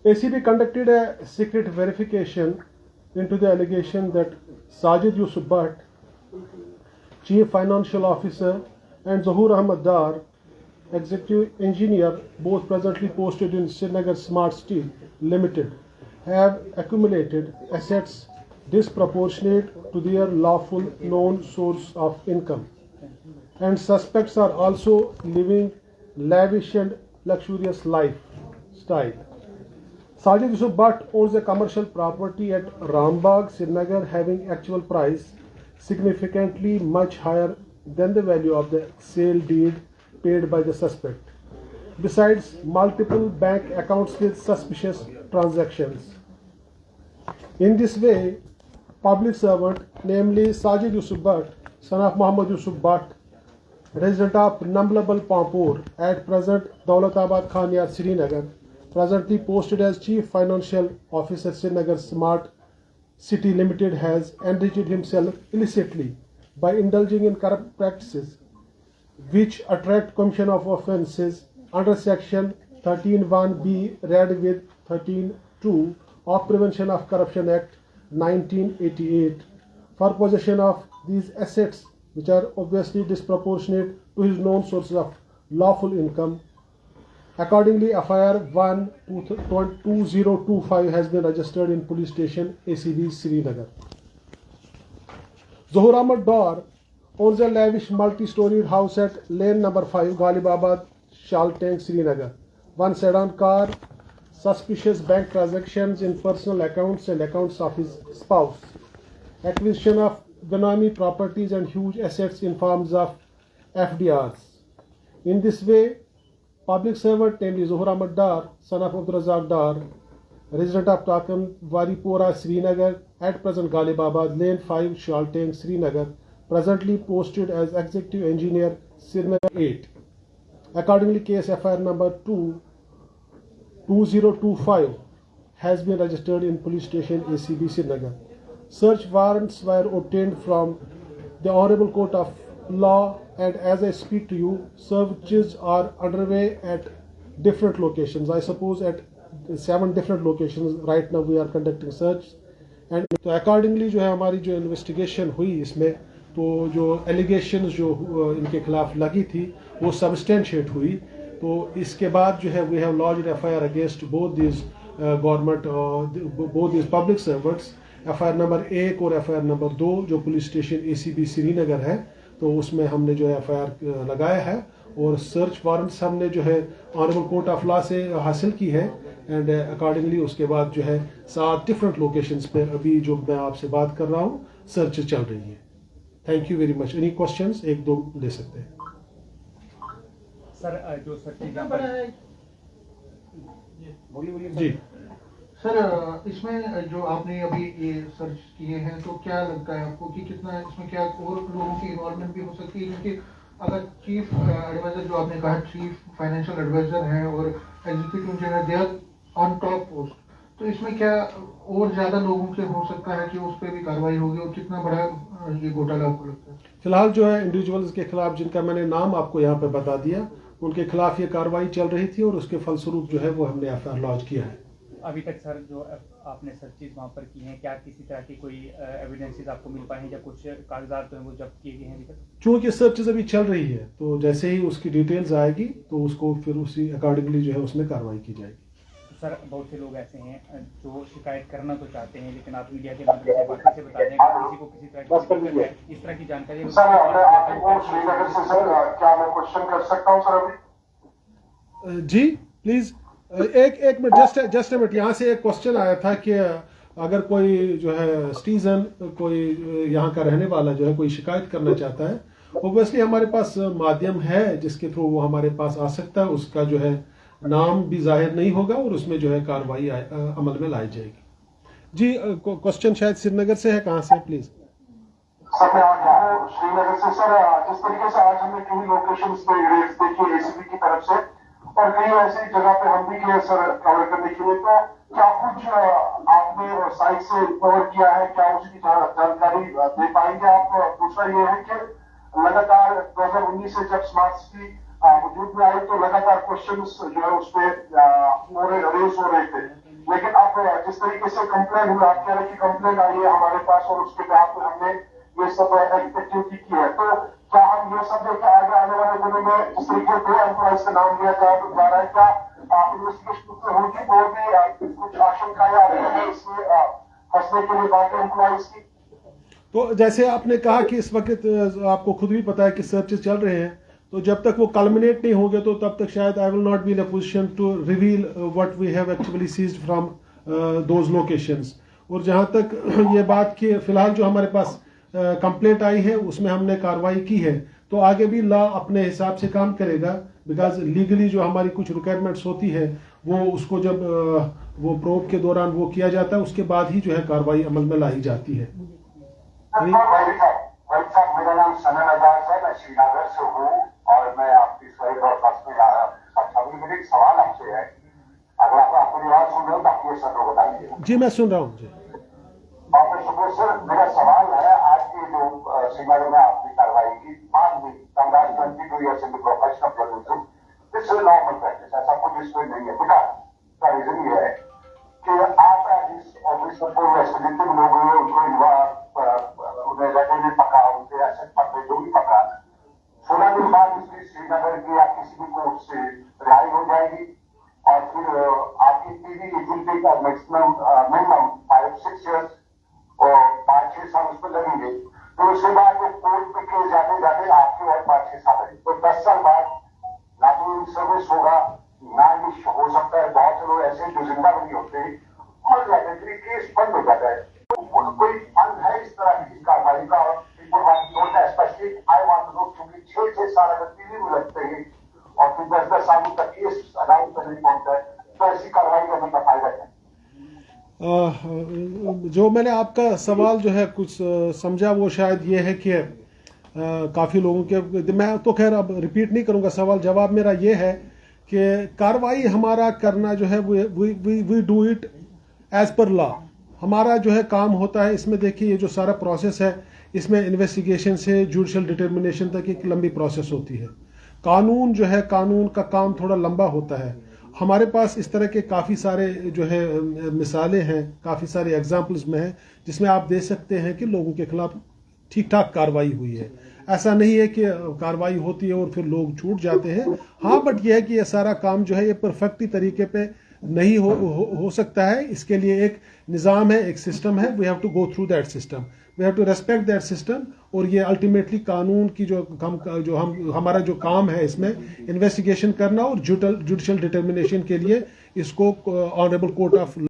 ACB conducted a secret verification into the allegation that Sajid Yusuf Bhatt, Chief Financial Officer, and Zahoor Ahmad Dar, Executive Engineer, both presently posted in Srinagar Smart City Limited, have accumulated assets disproportionate to their lawful known source of income, and suspects are also living lavish and luxurious lifestyle. Sajid Yusuf Bhatt owns a commercial property at Rambagh, Srinagar, having actual price significantly much higher than the value of the sale deed paid by the suspect. Besides, multiple bank accounts with suspicious transactions. In this way, public servant, namely Sajid Yusuf Bhatt, son of Muhammad Yusuf Bhatt, resident of Namlabal Pampur, at present Daulatabad Khan Yard, Srinagar, presently posted as Chief Financial Officer Srinagar Smart City Limited, has enriched himself illicitly by indulging in corrupt practices which attract commission of offences under section 13(1)(b) read with 13(2) of Prevention of Corruption Act 1988 for possession of these assets, which are obviously disproportionate to his known sources of lawful income. Accordingly, FIR 1-2025 has been registered in police station ACB Srinagar. Zahoor Ahmad Dar owns a lavish multi-storied house at lane number 5, Ghalibabad, Shaltank, Srinagar. One sedan car, suspicious bank transactions in personal accounts and accounts of his spouse, acquisition of benami properties and huge assets in forms of FDRs. In this way, public servant, namely Zahoor Ahmad Dar, son of Abdul Razak Dar, resident of Takam Waripora, Srinagar, at present Ghalibabad, lane 5, Shaltank, Srinagar, presently posted as Executive Engineer, Srinagar 8. Accordingly, case FIR number 2-2025 has been registered in police station ACB Srinagar. Search warrants were obtained from the Honorable Court of Law, and as I speak to you, searches are underway at different locations. I suppose at 7 different locations right now we are conducting search. And तो accordingly जो है हमारी जो investigation हुई इसमें, तो जो allegations जो इनके खिलाफ लगी थी वो सबस्टेंशिएट हुई. तो इसके बाद जो है we have launched FIR against both this government both this public servants. FIR number 1 और FIR नंबर 2 जो पुलिस स्टेशन ACB श्रीनगर है, तो उसमें हमने जो है FIR लगाया है और सर्च वारंट्स हमने जो है ऑनरेबल कोर्ट ऑफ लॉ से हासिल की है. एंड अकॉर्डिंगली उसके बाद जो है 7 डिफरेंट लोकेशंस पे अभी जो मैं आपसे बात कर रहा हूँ सर्च चल रही है. Thank you very much. Any questions? 1-2 ले सकते हैं सर. जो सर जी सर, इसमें जो आपने अभी ये सर्च किए हैं, तो क्या लगता है आपको कि कितना इसमें क्या और लोगों की इन्वॉल्वमेंट भी हो सकती है? क्योंकि अगर चीफ एडवाइजर जो आपने कहा चीफ फाइनेंशियल एडवाइजर हैं और executive engineer they are on top post, तो इसमें क्या और ज्यादा लोगों के हो सकता है कि उस पर भी कार्रवाई होगी? और कितना बड़ा ये घोटाला आपको लगता है? फिलहाल जो है इंडिविजुअल्स के खिलाफ जिनका मैंने नाम आपको यहाँ पे बता दिया, उनके खिलाफ ये कार्रवाई चल रही थी और उसके फलस्वरूप जो है वो हमने FIR लॉन्च किया है. अभी तक सर जो आपने सर्चेज वहाँ पर की हैं, क्या किसी तरह की कोई एविडेंसेस आपको मिल पाए हैं या कुछ कागजात तो हैं वो जब्त किए गए हैं अभी तक? चूँकि सर्चेज अभी चल रही है, तो जैसे ही उसकी डिटेल्स आएगी तो उसको फिर उसी अकॉर्डिंगली जो है उसमें कार्रवाई की जाएगी. सर, बहुत से लोग ऐसे हैं जो शिकायत करना तो चाहते हैं, लेकिन आप मीडिया के माध्यम से बाकी से बता दें किसी को किसी तरह की इस तरह की जानकारी सर, क्या मैं क्वेश्चन कर सकता हूं सर अभी? जी प्लीज. एक मिनट, जस्ट अ मिनट. यहाँ से एक क्वेश्चन आया था कि अगर कोई जो है सिटीजन, कोई यहाँ का रहने वाला जो है कोई शिकायत करना चाहता है, ओबियसली हमारे पास माध्यम है जिसके थ्रू वो हमारे पास आ सकता है. उसका जो है नाम भी जाहिर नहीं होगा और उसमें जो है कार्रवाई अमल में लाई जाएगी. जी क्वेश्चन शायद श्रीनगर से है. कहाँ से प्लीज? सर, मैं श्रीनगर से. सर, जिस तरीके से आज हमने कई लोकेशंस पे रेड्स देखी ACB की तरफ से और कई ऐसी जगह पे हम भी गए सर कवर करने के लिए, तो क्या कुछ आपने साइट से कवर किया है? क्या उसकी जानकारी दे पाएंगे आप? दूसरा ये है कि लगातार 2019 से जब स्मार्ट सिटी वजूद में आए तो लगातार क्वेश्चंस जो है उस पर रेज हो रहे थे जिस तरीके से कंप्लेन हुआ, आप कह रहे हैं कि कंप्लेन आई है हमारे पास और उसके बाद में हमने ये सब एक्टिविटी की है, तो क्या हम ये सब देखिए आगे आने वाले दिनों में जिस तरीके से 2 एम्प्लॉइज का नाम लिया जा रहा है, क्या इन्वेस्टिगेशन होगी और भी कुछ आशंका या इसमें फंसने के लिए बाकी एम्प्लॉइज की? तो जैसे आपने कहा कि इस वक्त आपको खुद भी पता है कि सर्चेस चल रहे हैं, तो जब तक वो कल्मिनेट नहीं होंगे तो तब तक शायद I will not be in a position to reveal what we have actually seized from those locations. और जहां तक ये बात कि फिलहाल जो हमारे पास कंप्लेंट आई है उसमें हमने कार्रवाई की है, तो आगे भी लॉ अपने हिसाब से काम करेगा, बिकॉज लीगली जो हमारी कुछ रिक्वायरमेंट्स होती है वो उसको जब वो प्रोब के दौरान वो किया जाता है उसके बाद ही जो है कार्रवाई अमल में लाई जाती है। मेरा नाम सनन अजाज है, मैं श्रीनगर से हूँ और मैं आपकी सही ब्रॉडकास्ट में अच्छा हूँ। मेरा एक सवाल आपसे है, अगर आप मेरी आवाज सुन रहे हो तो आप ये सर बता दीजिए। जी मैं सुन रहा हूँ जी। आपने शुक्र सर, मेरा सवाल है आज की जो श्रीनगर में आपने कार्रवाई की, मान ली Congress 22 years in the profession of journalism, this is normal practice, ऐसा कुछ इसमें नहीं है। बेटा का रीजन ये है कि आप इस ऑफिस में कोई एस्टिमेटिव लोग हुए, उनको उन्हें रटे में पका, उनके एसेट पकड़े, जो भी पका, 16 दिन बाद इसकी श्रीनगर की या किसी भी कोर्ट से रिहाई हो जाएगी और फिर आपकी पीवी एजेंसी का मैक्सिमम मिनिमम 5-6 years और 5-6 साल उसमें लगेंगे, तो उसके बाद वो कोर्ट में केस जाते जाते आपके और 5-6 साल लगेंगे, तो 10 साल बाद ना तो इन सर्विस होगा, ना ये हो सकता है बहुत से लोग ऐसे जो जिंदा भी नहीं होते और लेटेंटली केस बंद हो जाता है। कोई फंड है इस तरह की कार्रवाई का? और specially I want to know, क्योंकि 6-6 साल अगर पीवी में लगते हैं और फिर 10-10 साल तक केस अदालत तक नहीं पहुंचता है, तो ऐसी कार्रवाई करने का फायदा क्या? जो मैंने आपका सवाल जो है कुछ समझा वो शायद ये है कि काफ़ी लोगों के, मैं तो खैर अब रिपीट नहीं करूँगा सवाल, जवाब मेरा ये है कि कार्रवाई हमारा करना जो है we do it as per law. हमारा जो है काम होता है इसमें, देखिए ये जो सारा प्रोसेस है इसमें इन्वेस्टिगेशन से जुडिशल डिटर्मिनेशन तक एक लंबी प्रोसेस होती है। कानून जो है, कानून का काम थोड़ा लंबा होता है। हमारे पास इस तरह के काफ़ी सारे जो है मिसालें हैं, काफ़ी सारे एग्जाम्पल्स में हैं जिसमें आप देख सकते हैं कि लोगों के खिलाफ ठीक ठाक कार्रवाई हुई है। ऐसा नहीं है कि कार्रवाई होती है और फिर लोग छूट जाते हैं। हाँ, बट यह है कि यह सारा काम जो है ये परफेक्ट तरीके पे नहीं हो सकता है। इसके लिए एक निज़ाम है, एक सिस्टम है। We have to go through that system, we have to respect that system. और ये अल्टीमेटली कानून की हमारा जो काम है इसमें इन्वेस्टिगेशन करना और जुडिशल डिटर्मिनेशन के लिए इसको ऑनरेबल कोर्ट ऑफ